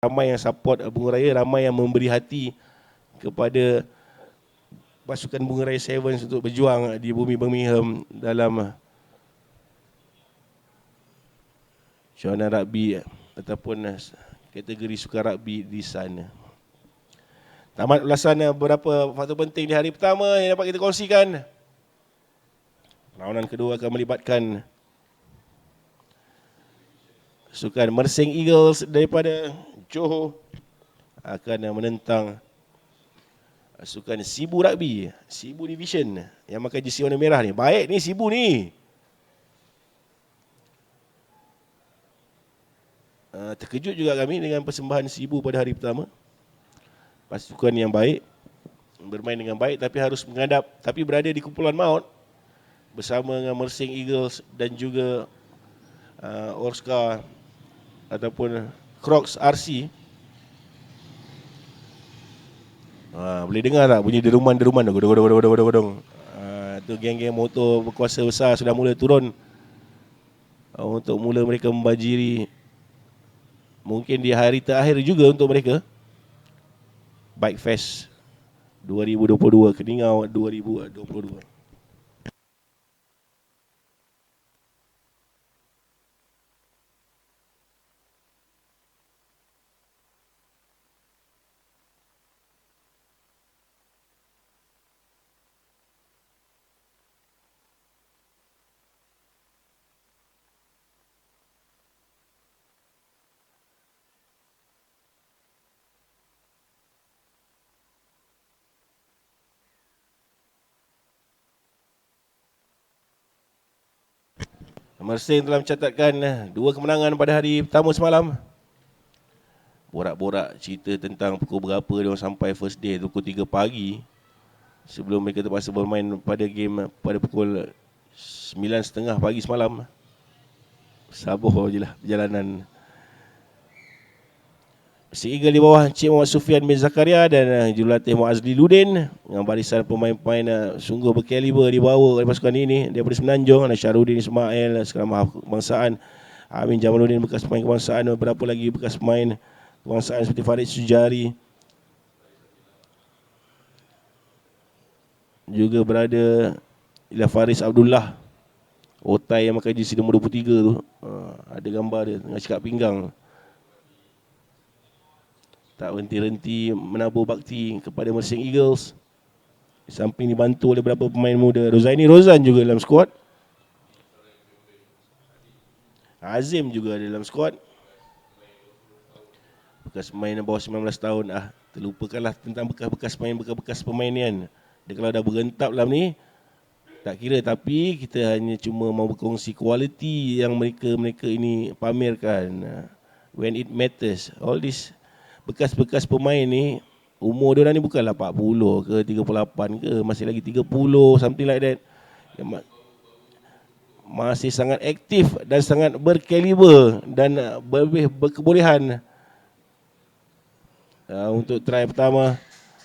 ramai yang support Bunga Raya, ramai yang memberi hati kepada pasukan Bunga Raya Sevens untuk berjuang di bumi Birmingham dalam Shona Rugby ataupun kategori sukan rugby di sana. Tamat ulasan beberapa faktor penting di hari pertama yang dapat kita kongsikan. Perlawanan kedua akan melibatkan sukan Mersing Eagles daripada Johor akan menentang sukan Sibu Rugby, Sibu Division yang pakai jersey warna merah ni. Baik ni Sibu ni. Terkejut juga kami dengan persembahan Sibu pada hari pertama. Pasukan yang baik, bermain dengan baik tapi harus menghadap, tapi berada di kumpulan maut bersama dengan Mersing Eagles dan juga Orska ataupun Crocs RC. Boleh dengar tak bunyi deruman-deruman tu, godong. Tu geng-geng motor berkuasa besar sudah mula turun untuk mula mereka membajiri mungkin di hari terakhir juga untuk mereka Bike Fest 2022, Keningau 2022. Mersing telah mencatatkan 2 kemenangan pada hari pertama semalam. Borak-borak cerita tentang pukul berapa dia orang sampai first day, pukul 3 pagi. Sebelum mereka terpaksa bermain pada game pada pukul 9.30 pagi semalam. Sabar je lah perjalanan. Si Eagle di bawah Encik Muhammad Sufian bin Zakaria dan jurulatih Muazli Ludin dengan barisan pemain-pemain sungguh berkaliber dibawa oleh pasukan ini daripada Semenanjung. Ada Syarudin Ismail, Seramah Kebangsaan, Amin Jamaluddin bekas pemain kebangsaan, beberapa lagi bekas pemain kebangsaan seperti Farid Sujari. Juga berada Ila Faris Abdullah, otai yang pakai jersey nombor 23 tu. Ada gambar dia tengah cakap pinggang. Tak berhenti-henti menabur bakti kepada Mersing Eagles. Di samping dibantu oleh beberapa pemain muda. Rozaini Rozan juga dalam skuad. Azim juga dalam skuad. Bekas pemain bawah 19 tahun. Terlupakanlah tentang bekas-bekas pemain ni kan. Dia kalau dah berentap dalam ni, tak kira, tapi kita hanya cuma mau berkongsi kualiti yang mereka ini pamerkan. When it matters. All this bekas-bekas pemain ni, umur dia orang ni bukanlah 40 ke 38 ke, masih lagi 30, something like that. Masih sangat aktif dan sangat berkaliber dan berkebolehan untuk try pertama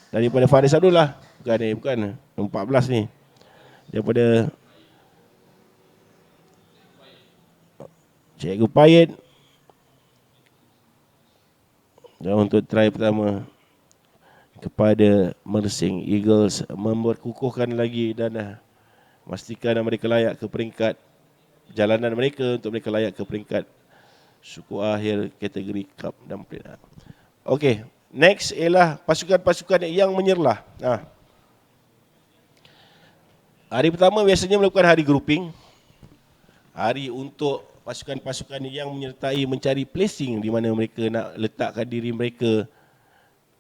daripada Faris Abdullah. Bukan 14 ni. Daripada Cikgu Payet. Dan untuk try pertama kepada Mersing Eagles memperkukuhkan lagi dan memastikan mereka layak ke peringkat perjalanan mereka untuk mereka layak ke peringkat suku akhir kategori Cup dan Plate. Okey, next ialah pasukan-pasukan yang menyerlah. Hari pertama biasanya melakukan hari grouping. Hari untuk pasukan-pasukan yang menyertai mencari placing di mana mereka nak letakkan diri mereka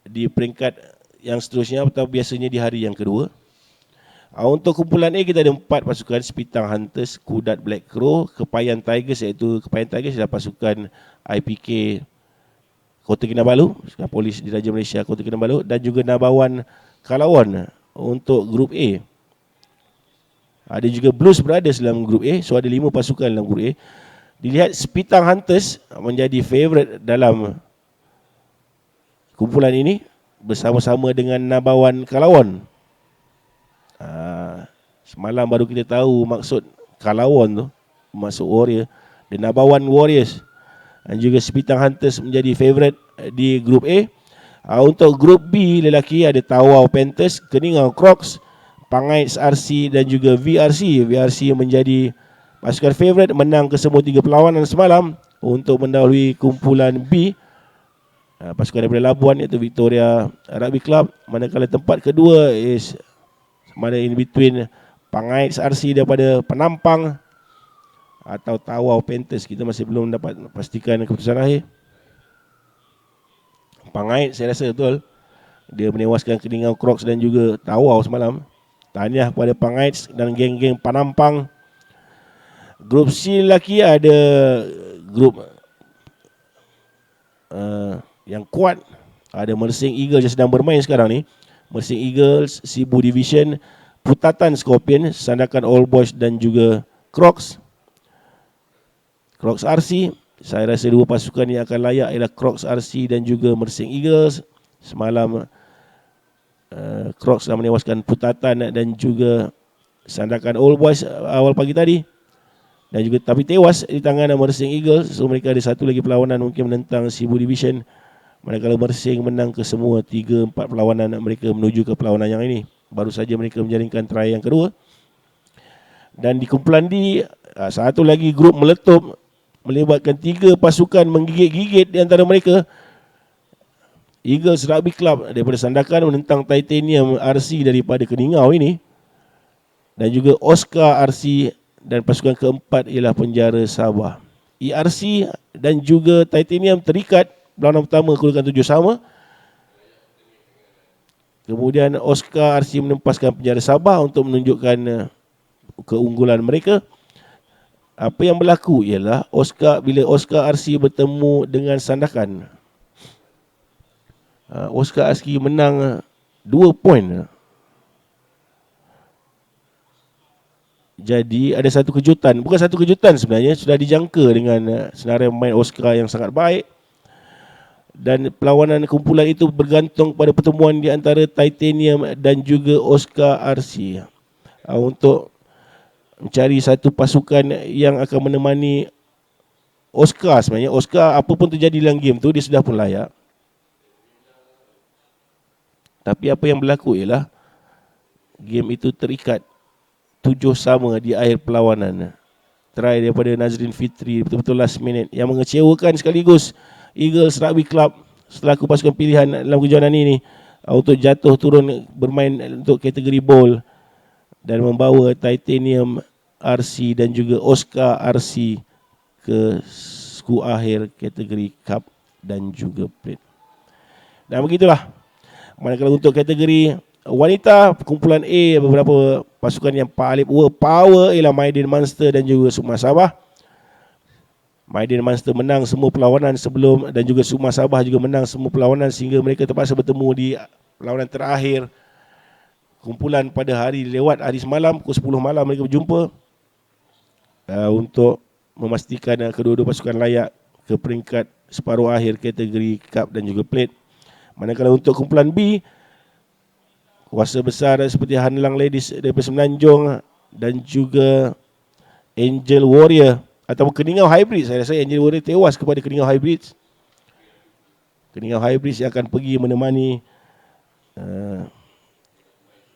di peringkat yang seterusnya atau biasanya di hari yang kedua. Untuk kumpulan A kita ada 4 pasukan: Sepitang Hunters, Kudat Black Crow, Kepayan Tigers, iaitu Kepayan Tigers adalah pasukan IPK Kota Kinabalu, Polis Diraja Malaysia Kota Kinabalu, dan juga Nabawan Kalawon untuk grup A. Ada juga Blues Brothers dalam grup A, so ada 5 pasukan dalam grup A. Dilihat Sepitang Hunters menjadi favourite dalam kumpulan ini bersama-sama dengan Nabawan Kalawon. Semalam baru kita tahu maksud Kalawon tu, maksud Warrior, dan Nabawan Warriors. Dan juga Sepitang Hunters menjadi favourite di grup A. Untuk grup B lelaki ada Tawau Panthers, Keningau Crocs, Pangaiz RC dan juga VRC. VRC menjadi pasukan favourite, menang ke semua 3 perlawanan semalam untuk mendahului kumpulan B. Pasukan daripada Labuan iaitu Victoria Rugby Club. Manakala tempat kedua is mana in between Pangaiz RC daripada Penampang atau Tawau Panthers. Kita masih belum dapat pastikan keputusan akhir. Pangaiz saya rasa betul. Dia menewaskan Keningau Crocs dan juga Tawau semalam. Tahniah kepada Pangaiz dan geng-geng Penampang. Grup C lelaki ada grup yang kuat. Ada Mersing Eagles yang sedang bermain sekarang ni. Mersing Eagles, Sibu Division, Putatan Scorpion, Sandakan All Boys dan juga Crocs. Crocs RC, saya rasa dua pasukan yang akan layak ialah Crocs RC dan juga Mersing Eagles. Semalam Crocs dah menewaskan Putatan dan juga Sandakan All Boys awal pagi tadi. Dan juga tapi tewas di tangan Mersing Eagles. So mereka ada satu lagi perlawanan mungkin menentang Sibu Division. Manakala Mersing menang ke semua 3-4 perlawanan mereka menuju ke perlawanan yang ini. Baru saja mereka menjaringkan try yang kedua. Dan di kumpulan D, satu lagi grup meletup melibatkan 3 pasukan menggigit-gigit di antara mereka. Eagles Rugby Club daripada Sandakan menentang Titanium RC daripada Keningau ini. Dan juga Oscar RC dan pasukan keempat ialah Penjara Sabah. ERC dan juga Titanium terikat. Perlawanan pertama kedudukan 7 sama. Kemudian Oscar RC menempaskan Penjara Sabah untuk menunjukkan keunggulan mereka. Apa yang berlaku ialah bila Oscar RC bertemu dengan Sandakan, Oscar RC menang 2 poin. Jadi ada satu kejutan, bukan satu kejutan sebenarnya, sudah dijangka dengan senarai main Oscar yang sangat baik. Dan perlawanan kumpulan itu bergantung pada pertemuan di antara Titanium dan juga Oscar RC untuk mencari satu pasukan yang akan menemani Oscar. Sebenarnya Oscar apa pun terjadi dalam game tu dia sudah pun layak. Tapi apa yang berlaku ialah game itu terikat 7 sama di akhir perlawanan. Try daripada Nazrin Fitri betul-betul last minute yang mengecewakan sekaligus Eagles Rugby Club selaku pasukan pilihan dalam kejuaraan ini untuk jatuh turun bermain untuk kategori bowl dan membawa Titanium RC dan juga Oscar RC ke suku akhir kategori cup dan juga plate. Dan begitulah. Manakala untuk kategori wanita, kumpulan A beberapa pasukan yang paling power ialah Maidin Munster dan juga Sukma Sabah. Maidin Munster menang semua perlawanan sebelum dan juga Sukma Sabah juga menang semua perlawanan sehingga mereka terpaksa bertemu di perlawanan terakhir kumpulan pada hari semalam pukul 10 malam mereka berjumpa untuk memastikan kedua-dua pasukan layak ke peringkat separuh akhir kategori cup dan juga plate. Manakala untuk kumpulan B, kuasa besar seperti Hanlang Ladies daripada Semenanjung dan juga Angel Warrior atau Keningau Hybrids. Saya rasa Angel Warrior tewas kepada Keningau Hybrids. Keningau Hybrids yang akan pergi menemani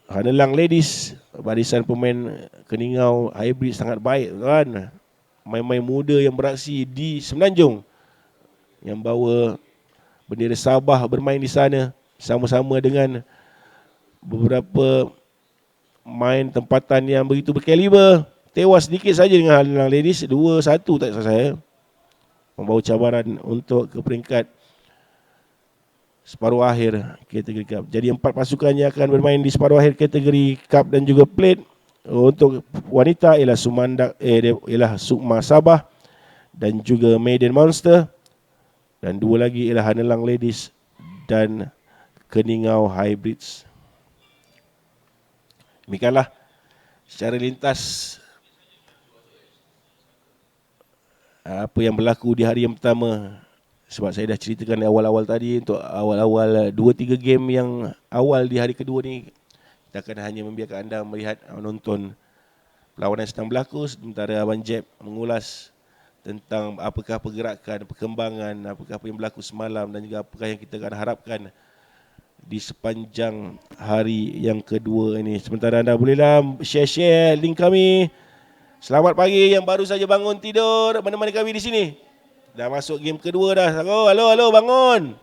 Hanlang Ladies. Barisan pemain Keningau Hybrids sangat baik kan. Main-main muda yang beraksi di Semenanjung yang bawa bendera Sabah bermain di sana sama-sama dengan beberapa main tempatan yang begitu berkaliber. Tewas sedikit saja dengan Hanlang Ladies 2-1 tak salah saya. Membawa cabaran untuk ke peringkat separuh akhir kategori cup. Jadi 4 pasukan yang akan bermain di separuh akhir kategori cup dan juga plate. Untuk wanita ialah Sukma Sabah dan juga Maiden Monster. Dan 2 lagi ialah Hanlang Ladies dan Keningau Hybrids. Demikianlah secara lintas apa yang berlaku di hari yang pertama. Sebab saya dah ceritakan awal-awal tadi, untuk awal-awal 2-3 game yang awal di hari kedua ni, kita akan hanya membiarkan anda melihat, menonton perlawanan yang sedang berlaku sementara Abang Jeb mengulas tentang apakah pergerakan, perkembangan, apakah apa yang berlaku semalam dan juga apakah yang kita akan harapkan di sepanjang hari yang kedua ini. Sementara anda bolehlah share-share link kami. Selamat pagi yang baru saja bangun tidur menemani kami di sini. Dah masuk game kedua dah. Halo, bangun.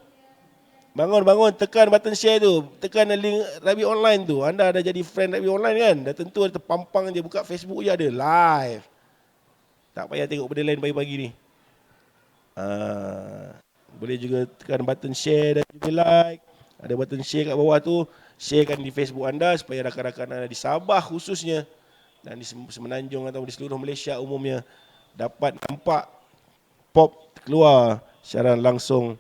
Bangun, tekan button share tu. Tekan link Rabi Online tu. Anda dah jadi friend Rabi Online kan? Dah tentu ada terpampang je, buka Facebook je ada live. Tak payah tengok benda lain pagi-pagi ni. Boleh juga tekan button share dan juga like. Ada button share kat bawah tu. Sharekan di Facebook anda supaya rakan-rakan anda di Sabah khususnya dan di Semenanjung atau di seluruh Malaysia umumnya dapat nampak pop keluar secara langsung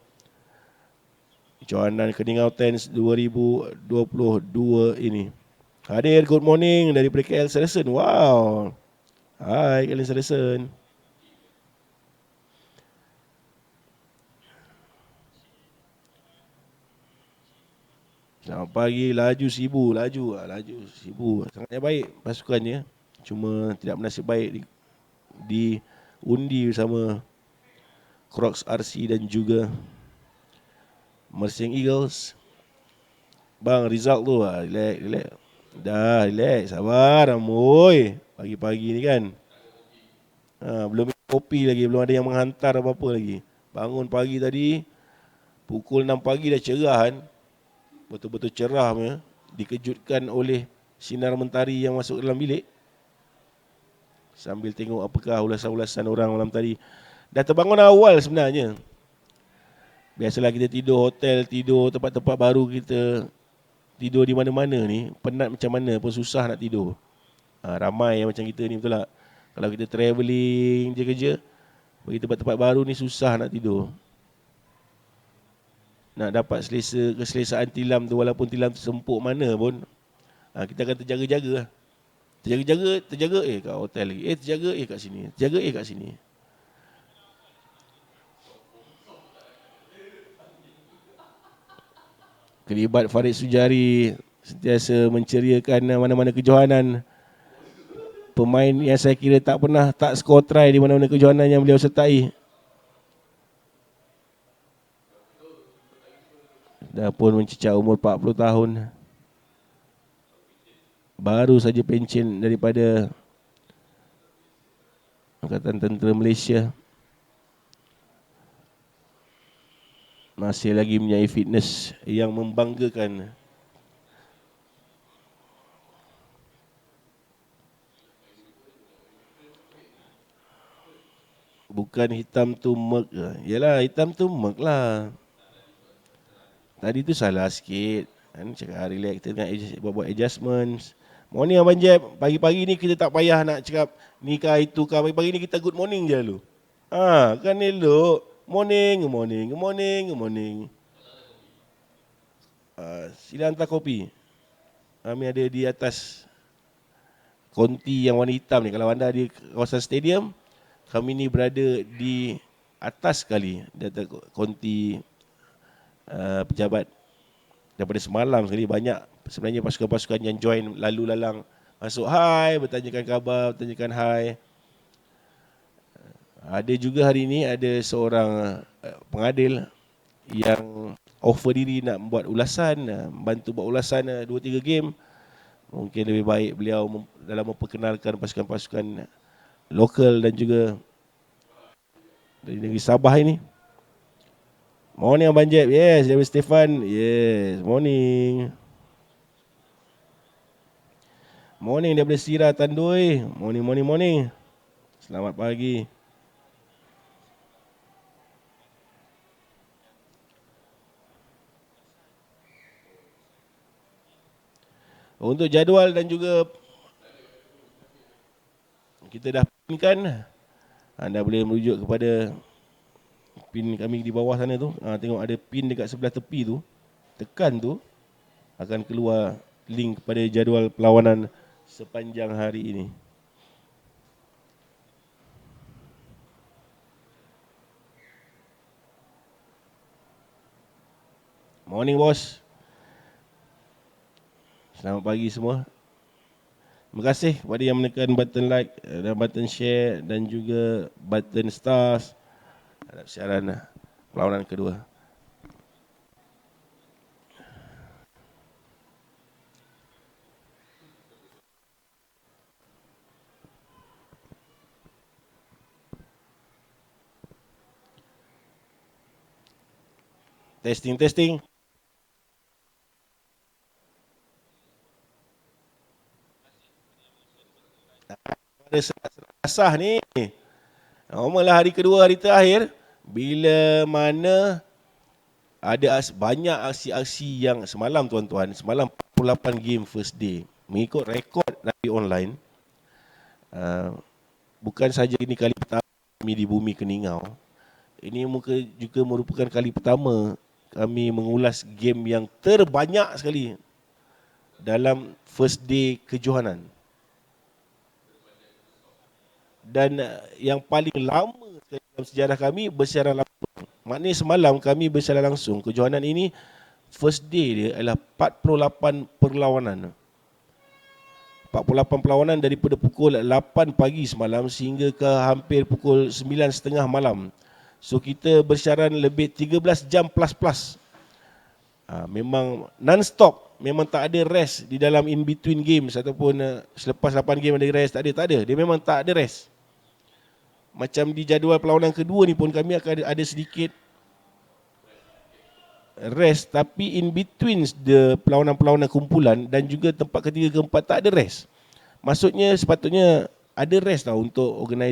Johanan Keningau Tens 2022 ini. Hadir, good morning daripada KL Saracen. Wow. Hai KL Saracen. Selamat pagi, laju sibu. Sangatnya baik pasukannya. Cuma tidak bernasib baik di undi bersama Crocs RC dan juga Mersing Eagles. Bang, result tu relax. Dah, relax. Sabar, amoy. Pagi-pagi ni kan. Belum minum kopi lagi. Belum ada yang menghantar apa-apa lagi. Bangun pagi tadi. Pukul 6 pagi dah cerah kan. Betul-betul cerah punya. Dikejutkan oleh sinar mentari yang masuk dalam bilik. Sambil tengok apakah ulasan-ulasan orang malam tadi. Dah terbangun awal sebenarnya. Biasalah kita tidur hotel, tidur tempat-tempat baru kita. Tidur di mana-mana ni, penat macam mana pun susah nak tidur. Ramai yang macam kita ni, betul tak? Kalau kita travelling je kerja, pergi tempat-tempat baru ni susah nak tidur. Nak dapat keselesaan tilam tu, walaupun tilam tu sempuk mana pun, kita akan terjaga-jaga lah. Terjaga, kat hotel lagi. Terjaga, kat sini. Terjaga, kat sini. Kelibat Farid Sujari sentiasa menceriakan mana-mana kejohanan. Pemain yang saya kira tak pernah tak skor try di mana-mana kejohanan yang beliau sertai. Dah pun mencecah umur 40 tahun. Baru saja pencen daripada Angkatan Tentera Malaysia. Masih lagi mempunyai fitness yang membanggakan. Bukan hitam tu mek lah. Yelah, hitam tu mek lah. Tadi tu salah sikit. Cakap relax, kita nak buat adjustments. Morning Abang Jeb. Pagi-pagi ni kita tak payah nak cakap ni kah itu kah. Pagi-pagi ni kita good morning je dulu. Kan elok. Morning. Sila hantar kopi. Kami ada di atas konti yang warna hitam ni. Kalau anda di kawasan stadium, kami ni berada di atas sekali. Di atas konti pejabat. Daripada semalam sekali banyak sebenarnya pasukan-pasukan yang join lalu lalang. Masuk hai, bertanyakan khabar, bertanyakan hai. Ada juga hari ini ada seorang pengadil yang offer diri nak buat ulasan, bantu buat ulasan 2-3 game. Mungkin lebih baik beliau dalam memperkenalkan pasukan-pasukan lokal dan juga dari negeri Sabah ini. Morning Abang Jeb. Yes, dari Stefan. Yes, morning. Morning daripada Sira Tandui. Morning. Selamat pagi. Untuk jadual dan juga kita dah pinkan. Anda boleh merujuk kepada pin kami di bawah sana tu. Tengok ada pin dekat sebelah tepi tu. Tekan tu akan keluar link kepada jadual perlawanan sepanjang hari ini. Morning bos. Selamat pagi semua. Terima kasih kepada yang menekan button like dan button share dan juga button stars terhadap siaran perlawanan kedua. Testing. Ada serasah ni. Normallah hari kedua, hari terakhir, bila mana ada banyak aksi-aksi yang semalam tuan-tuan, semalam 48 game first day. Mengikut rekod dari online, bukan saja ini kali pertama kami di Bumi Keningau, ini juga merupakan kali pertama kami mengulas game yang terbanyak sekali dalam first day kejohanan. Dan yang paling lama dalam sejarah kami bersiaran langsung. Maknanya semalam kami bersiaran langsung. Kejohanan ini first day dia adalah 48 perlawanan. 48 perlawanan daripada pukul 8 pagi semalam sehingga ke hampir pukul 9.30 malam. So kita bersiaran lebih 13 jam plus. Memang non-stop. Memang tak ada rest di dalam in-between games ataupun selepas 8 game ada rest. Tak ada. Dia memang tak ada rest. Macam di jadual perlawanan kedua ni pun kami akan ada sedikit rest, tapi in between the perlawanan-perlawanan kumpulan dan juga tempat ketiga keempat tak ada rest. Maksudnya sepatutnya ada rest tau untuk organizer.